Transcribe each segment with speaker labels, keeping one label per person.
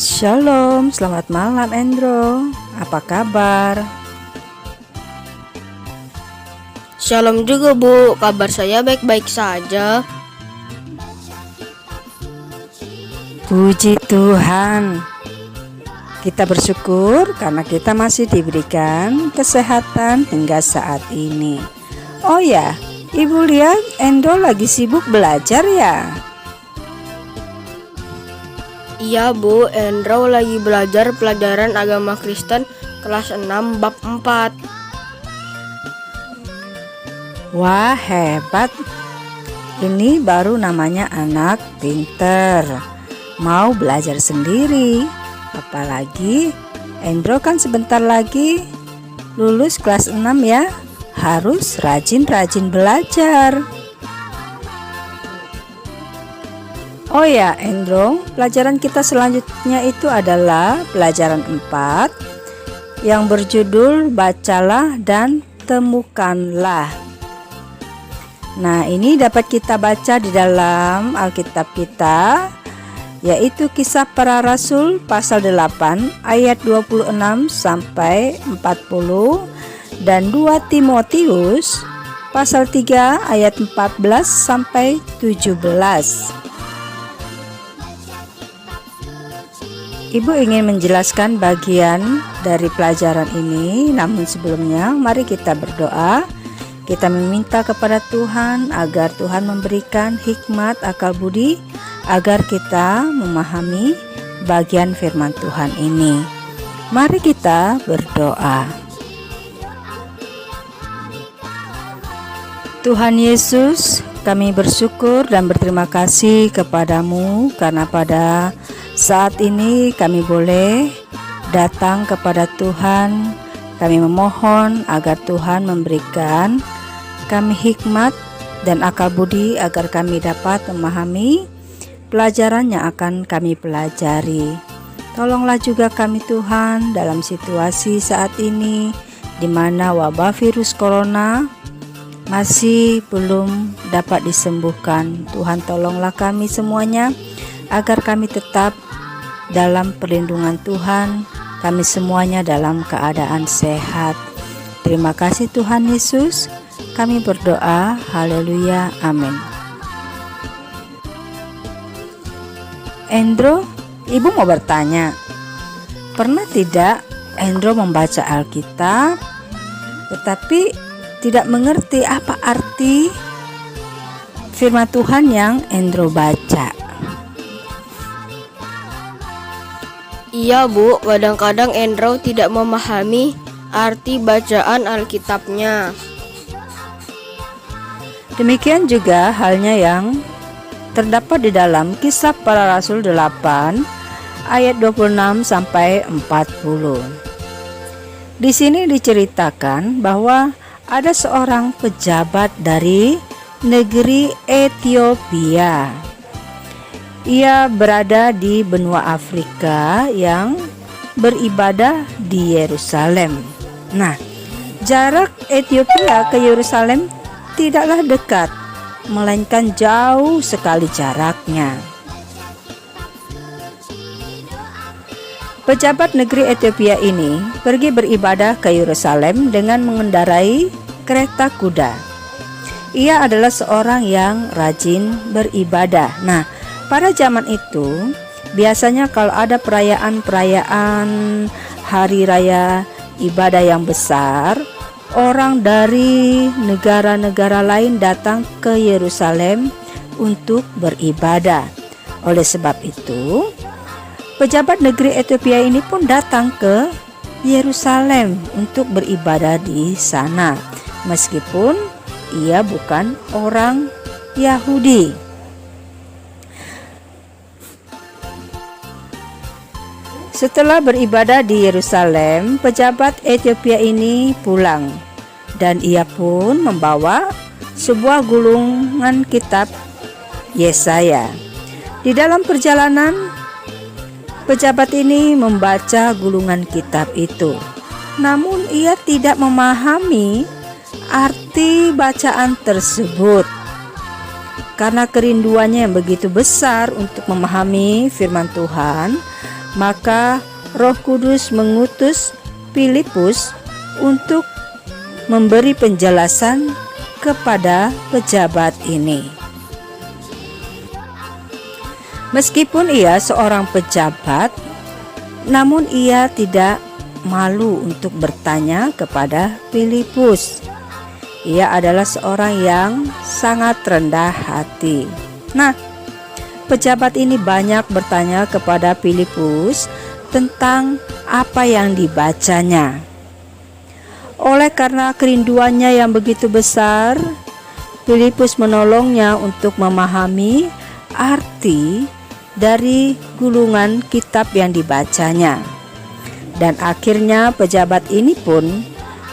Speaker 1: Shalom, selamat malam Endro. Apa kabar?
Speaker 2: Shalom juga Bu, kabar saya baik-baik saja.
Speaker 1: Puji Tuhan. Kita bersyukur karena kita masih diberikan kesehatan hingga saat ini. Oh ya, Ibu lihat Endro lagi sibuk belajar ya?
Speaker 2: Iya Bu, Endro lagi belajar pelajaran agama Kristen kelas 6 bab 4.
Speaker 1: Wah, hebat. Ini baru namanya anak pinter. Mau belajar sendiri. Apalagi Endro kan sebentar lagi lulus kelas 6 ya. Harus rajin-rajin belajar. Oh ya Endro, pelajaran kita selanjutnya itu adalah pelajaran 4 yang berjudul Bacalah dan Temukanlah. Nah, ini dapat kita baca di dalam Alkitab kita, yaitu Kisah Para Rasul pasal 8 ayat 26 sampai 40 dan 2 Timotius pasal 3 ayat 14 sampai 17. Ibu ingin menjelaskan bagian dari pelajaran ini, namun sebelumnya mari kita berdoa. Kita meminta kepada Tuhan agar Tuhan memberikan hikmat akal budi agar kita memahami bagian firman Tuhan ini. Mari kita berdoa. Tuhan Yesus, kami bersyukur dan berterima kasih kepadamu karena pada saat ini kami boleh datang kepada Tuhan. Kami memohon agar Tuhan memberikan kami hikmat dan akal budi agar kami dapat memahami pelajaran yang akan kami pelajari. Tolonglah juga kami Tuhan dalam situasi saat ini di mana wabah virus corona masih belum dapat disembuhkan. Tuhan tolonglah kami semuanya agar kami tetap dalam perlindungan Tuhan, kami semuanya dalam keadaan sehat. Terima kasih Tuhan Yesus. Kami berdoa, haleluya, amin. Endro, Ibu mau bertanya, pernah tidak Endro membaca Alkitab tetapi tidak mengerti apa arti firman Tuhan yang Endro baca?
Speaker 2: Iya Bu, kadang-kadang Endro tidak memahami arti bacaan Alkitabnya.
Speaker 1: Demikian juga halnya yang terdapat di dalam Kisah Para Rasul 8 ayat 26 sampai 40. Di sini diceritakan bahwa ada seorang pejabat dari negeri Ethiopia. Ia berada di benua Afrika yang beribadah di Yerusalem. Nah, jarak Ethiopia ke Yerusalem tidaklah dekat, melainkan jauh sekali jaraknya. Pejabat negeri Ethiopia ini pergi beribadah ke Yerusalem dengan mengendarai kereta kuda. Ia adalah seorang yang rajin beribadah. Nah, pada zaman itu biasanya kalau ada perayaan-perayaan hari raya ibadah yang besar, orang dari negara-negara lain datang ke Yerusalem untuk beribadah. Oleh sebab itu, pejabat negeri Ethiopia ini pun datang ke Yerusalem untuk beribadah di sana, meskipun ia bukan orang Yahudi. Setelah beribadah di Yerusalem, pejabat Ethiopia ini pulang dan ia pun membawa sebuah gulungan kitab Yesaya. Di dalam perjalanan, pejabat ini membaca gulungan kitab itu. Namun ia tidak memahami arti bacaan tersebut. Karena kerinduannya yang begitu besar untuk memahami firman Tuhan, Maka Roh Kudus mengutus Filipus untuk memberi penjelasan kepada pejabat ini. Meskipun ia seorang pejabat, namun ia tidak malu untuk bertanya kepada Filipus. Ia adalah seorang yang sangat rendah hati. Nah, pejabat ini banyak bertanya kepada Filipus tentang apa yang dibacanya. Oleh karena kerinduannya yang begitu besar, Filipus menolongnya untuk memahami arti dari gulungan kitab yang dibacanya. Dan akhirnya pejabat ini pun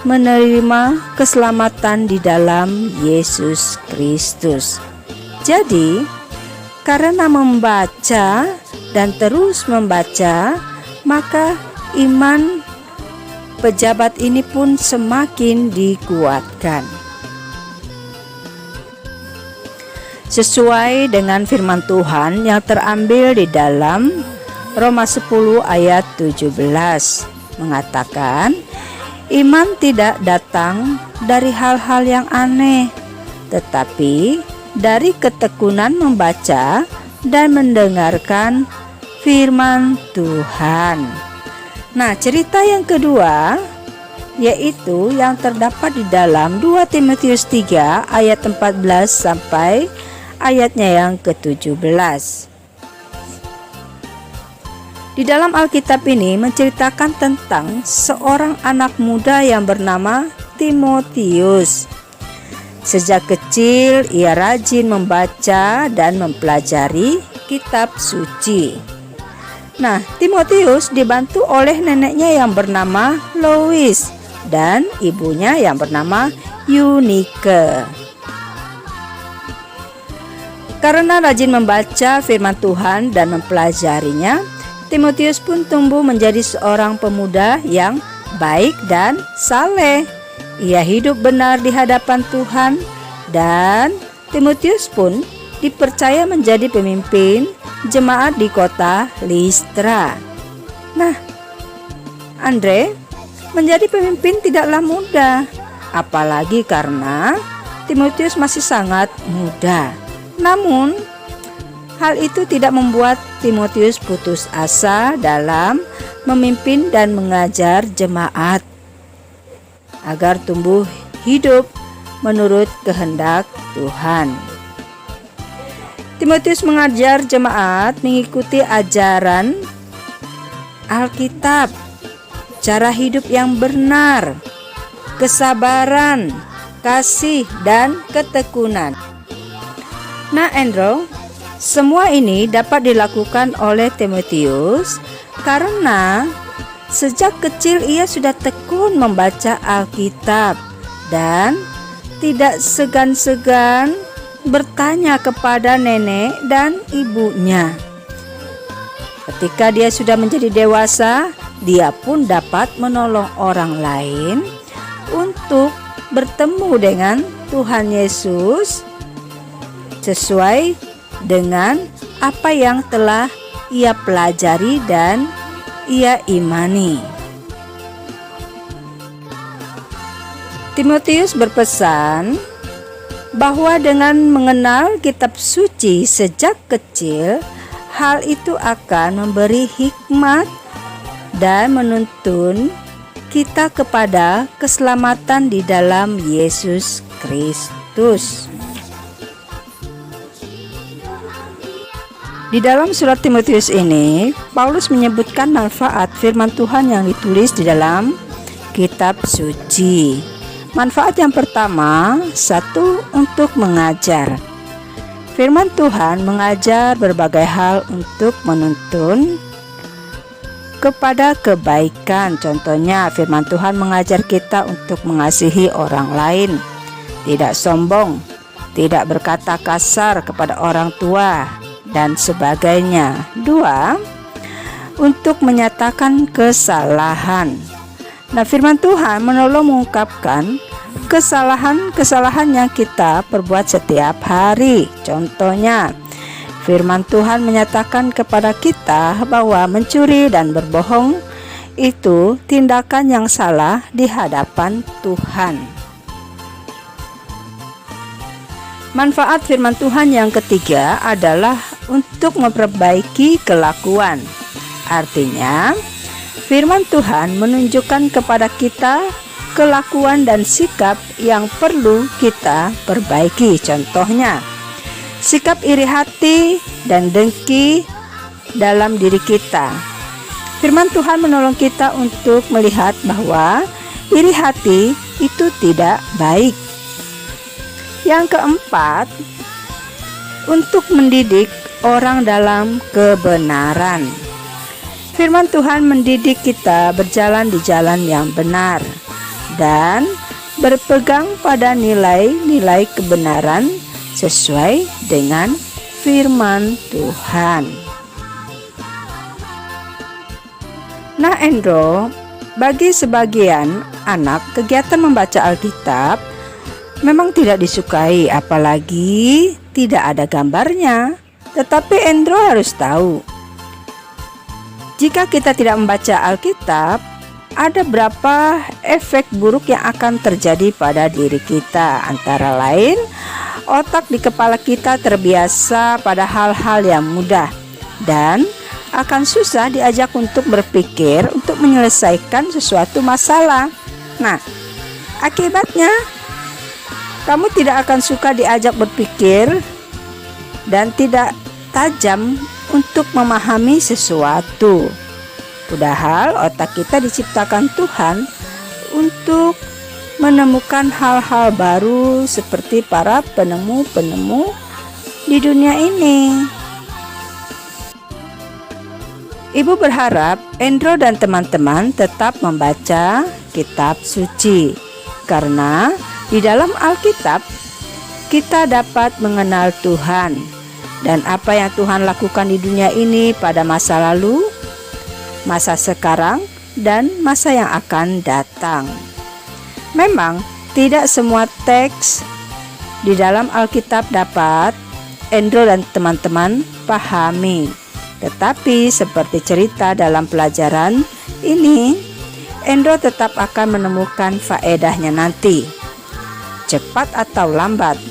Speaker 1: menerima keselamatan di dalam Yesus Kristus. Jadi, karena membaca dan terus membaca, maka iman pejabat ini pun semakin dikuatkan. Sesuai dengan firman Tuhan yang terambil di dalam Roma 10 ayat 17 mengatakan, iman tidak datang dari hal-hal yang aneh, tetapi dari ketekunan membaca dan mendengarkan firman Tuhan. Nah, cerita yang kedua yaitu yang terdapat di dalam 2 Timotius 3 ayat 14 sampai ayatnya yang ke-17. Di dalam Alkitab ini menceritakan tentang seorang anak muda yang bernama Timotius. Sejak kecil ia rajin membaca dan mempelajari kitab suci. Nah, Timotius dibantu oleh neneknya yang bernama Lois dan ibunya yang bernama Eunike. Karena rajin membaca firman Tuhan dan mempelajarinya, Timotius pun tumbuh menjadi seorang pemuda yang baik dan saleh. Ia hidup benar di hadapan Tuhan, dan Timotius pun dipercaya menjadi pemimpin jemaat di kota Listra. Nah, Andre, menjadi pemimpin tidaklah mudah, apalagi karena Timotius masih sangat muda. Namun, hal itu tidak membuat Timotius putus asa dalam memimpin dan mengajar jemaat agar tumbuh hidup menurut kehendak Tuhan. Timotius mengajar jemaat mengikuti ajaran Alkitab, cara hidup yang benar, kesabaran, kasih, dan ketekunan. Nah, Andrew, semua ini dapat dilakukan oleh Timotius karena sejak kecil ia sudah tekun membaca Alkitab dan tidak segan-segan bertanya kepada nenek dan ibunya. Ketika dia sudah menjadi dewasa, dia pun dapat menolong orang lain untuk bertemu dengan Tuhan Yesus sesuai dengan apa yang telah ia pelajari dan ia imani. Timotius berpesan bahwa dengan mengenal kitab suci sejak kecil, hal itu akan memberi hikmat dan menuntun kita kepada keselamatan di dalam Yesus Kristus. Di dalam surat Timotius ini, Paulus menyebutkan manfaat firman Tuhan yang ditulis di dalam kitab suci. Manfaat yang pertama, satu, untuk mengajar. Firman Tuhan mengajar berbagai hal untuk menuntun kepada kebaikan. Contohnya, firman Tuhan mengajar kita untuk mengasihi orang lain, tidak sombong, tidak berkata kasar kepada orang tua, dan sebagainya. Dua, untuk menyatakan kesalahan. Nah, firman Tuhan menolong mengungkapkan kesalahan-kesalahan yang kita perbuat setiap hari. Contohnya, Firman Tuhan menyatakan kepada kita bahwa mencuri dan berbohong itu tindakan yang salah di hadapan Tuhan. Manfaat firman Tuhan yang ketiga adalah untuk memperbaiki kelakuan. Artinya, firman Tuhan menunjukkan kepada kita kelakuan dan sikap yang perlu kita perbaiki. Contohnya, sikap iri hati dan dengki dalam diri kita. Firman Tuhan menolong kita untuk melihat bahwa iri hati itu tidak baik. Yang keempat, untuk mendidik orang dalam kebenaran. Firman Tuhan mendidik kita berjalan di jalan yang benar dan berpegang pada nilai-nilai kebenaran sesuai dengan firman Tuhan. Nah, Endro, bagi sebagian anak, kegiatan membaca Alkitab memang tidak disukai, apalagi tidak ada gambarnya. Tetapi Endro harus tahu, jika kita tidak membaca Alkitab, ada berapa efek buruk yang akan terjadi pada diri kita. Antara lain, otak di kepala kita terbiasa pada hal-hal yang mudah dan akan susah diajak untuk berpikir untuk menyelesaikan sesuatu masalah. Nah, akibatnya kamu tidak akan suka diajak berpikir dan tidak tajam untuk memahami sesuatu. Padahal otak kita diciptakan Tuhan untuk menemukan hal-hal baru seperti para penemu-penemu di dunia ini. Ibu berharap Endro dan teman-teman tetap membaca kitab suci, karena di dalam Alkitab kita dapat mengenal Tuhan dan apa yang Tuhan lakukan di dunia ini pada masa lalu, masa sekarang, dan masa yang akan datang. Memang tidak semua teks di dalam Alkitab dapat Endro dan teman-teman pahami. Tetapi seperti cerita dalam pelajaran ini, Endro tetap akan menemukan faedahnya nanti, cepat atau lambat.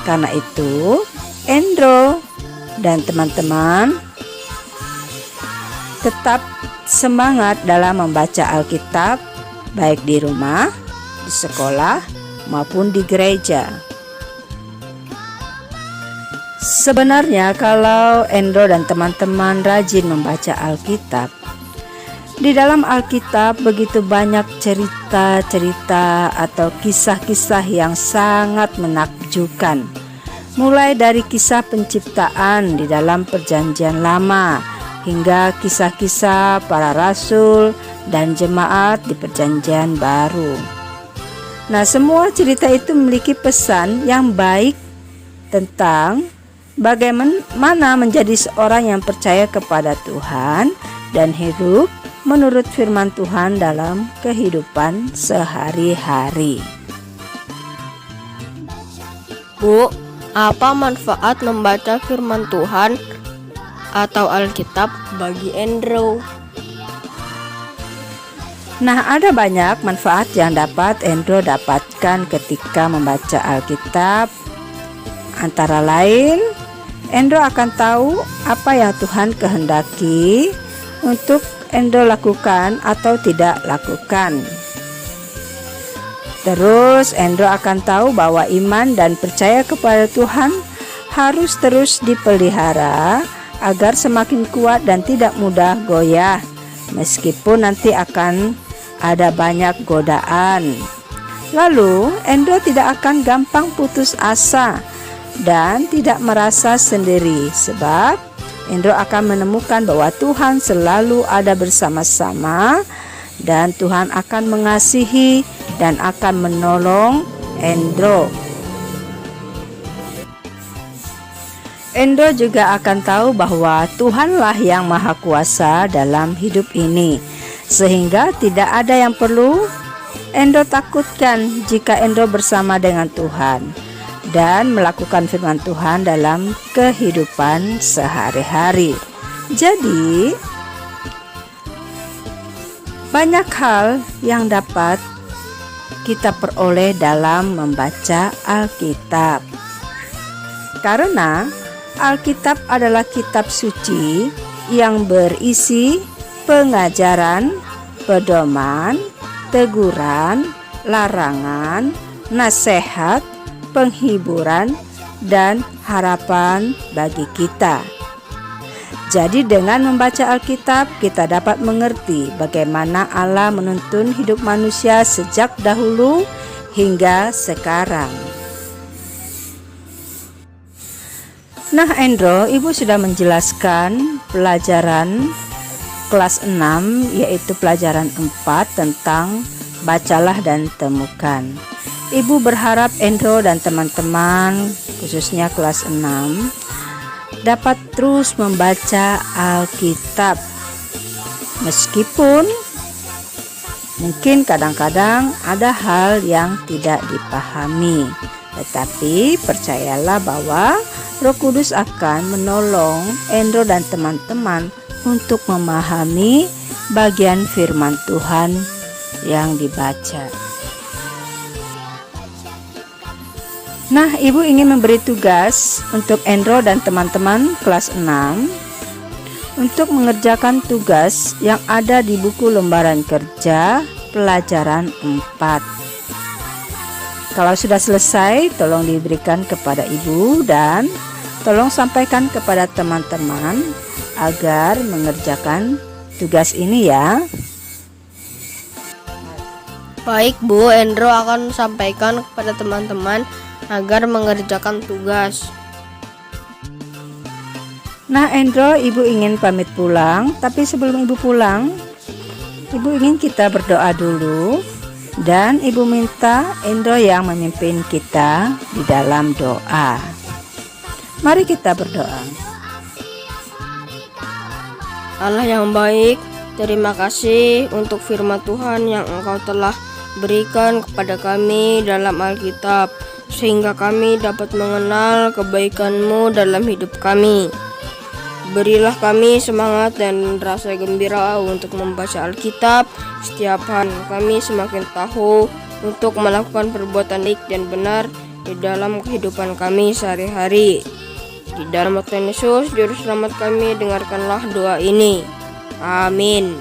Speaker 1: Karena itu, Endro dan teman-teman tetap semangat dalam membaca Alkitab, baik di rumah, di sekolah, maupun di gereja. Sebenarnya kalau Endro dan teman-teman rajin membaca Alkitab, di dalam Alkitab begitu banyak cerita-cerita atau kisah-kisah yang sangat menakjubkan. Mulai dari kisah penciptaan di dalam Perjanjian Lama hingga kisah-kisah para rasul dan jemaat di Perjanjian Baru. Nah, semua cerita itu memiliki pesan yang baik tentang bagaimana menjadi seorang yang percaya kepada Tuhan dan hidup menurut firman Tuhan dalam kehidupan sehari-hari.
Speaker 2: Bu, apa manfaat membaca firman Tuhan atau Alkitab bagi Endro?
Speaker 1: Nah, ada banyak manfaat yang dapat Endro dapatkan ketika membaca Alkitab. Antara lain, Endro akan tahu apa yang Tuhan kehendaki untuk Endro lakukan atau tidak lakukan. Terus Endro akan tahu bahwa iman dan percaya kepada Tuhan harus terus dipelihara agar semakin kuat dan tidak mudah goyah, meskipun nanti akan ada banyak godaan. Lalu Endro tidak akan gampang putus asa dan tidak merasa sendiri, sebab Endro akan menemukan bahwa Tuhan selalu ada bersama-sama dan Tuhan akan mengasihi dan akan menolong Endro. Endro juga akan tahu bahwa Tuhanlah yang Maha Kuasa dalam hidup ini, sehingga tidak ada yang perlu Endro takutkan jika Endro bersama dengan Tuhan. dan melakukan firman Tuhan dalam kehidupan sehari-hari. Jadi, banyak hal yang dapat kita peroleh dalam membaca Alkitab. Karena Alkitab adalah kitab suci yang berisi pengajaran, pedoman, teguran, larangan, nasihat, penghiburan, dan harapan bagi kita. Jadi dengan membaca Alkitab, kita dapat mengerti bagaimana Allah menuntun hidup manusia sejak dahulu hingga sekarang. Nah, Endro, Ibu sudah menjelaskan pelajaran kelas 6, yaitu pelajaran 4 tentang bacalah dan temukan. Ibu berharap Endro dan teman-teman, khususnya kelas 6, dapat terus membaca Alkitab. Meskipun mungkin kadang-kadang ada hal yang tidak dipahami, tetapi percayalah bahwa Roh Kudus akan menolong Endro dan teman-teman untuk memahami bagian firman Tuhan yang dibaca. Nah, Ibu ingin memberi tugas untuk Endro dan teman-teman kelas 6 untuk mengerjakan tugas yang ada di buku lembaran kerja pelajaran 4. Kalau sudah selesai, tolong diberikan kepada Ibu dan tolong sampaikan kepada teman-teman agar mengerjakan tugas ini ya.
Speaker 2: Baik Bu, Endro akan sampaikan kepada teman-teman agar mengerjakan tugas.
Speaker 1: Nah, Endro, Ibu ingin pamit pulang, tapi sebelum Ibu pulang, Ibu ingin kita berdoa dulu, dan Ibu minta Endro yang memimpin kita di dalam doa. Mari kita berdoa.
Speaker 2: Allah yang baik, terima kasih untuk firman Tuhan yang Engkau telah berikan kepada kami dalam Alkitab, sehingga kami dapat mengenal kebaikan-Mu dalam hidup kami. Berilah kami semangat dan rasa gembira untuk membaca Alkitab setiap hari. Kami semakin tahu untuk melakukan perbuatan baik dan benar di dalam kehidupan kami sehari-hari. Di dalam Tuhan Yesus, Juru Selamat kami, dengarkanlah doa ini. Amin.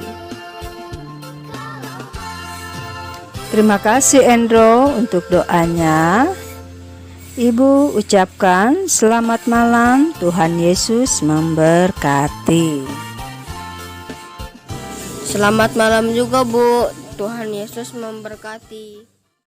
Speaker 1: Terima kasih Endro untuk doanya. Ibu ucapkan selamat malam, Tuhan Yesus memberkati.
Speaker 2: Selamat malam juga Bu, Tuhan Yesus memberkati.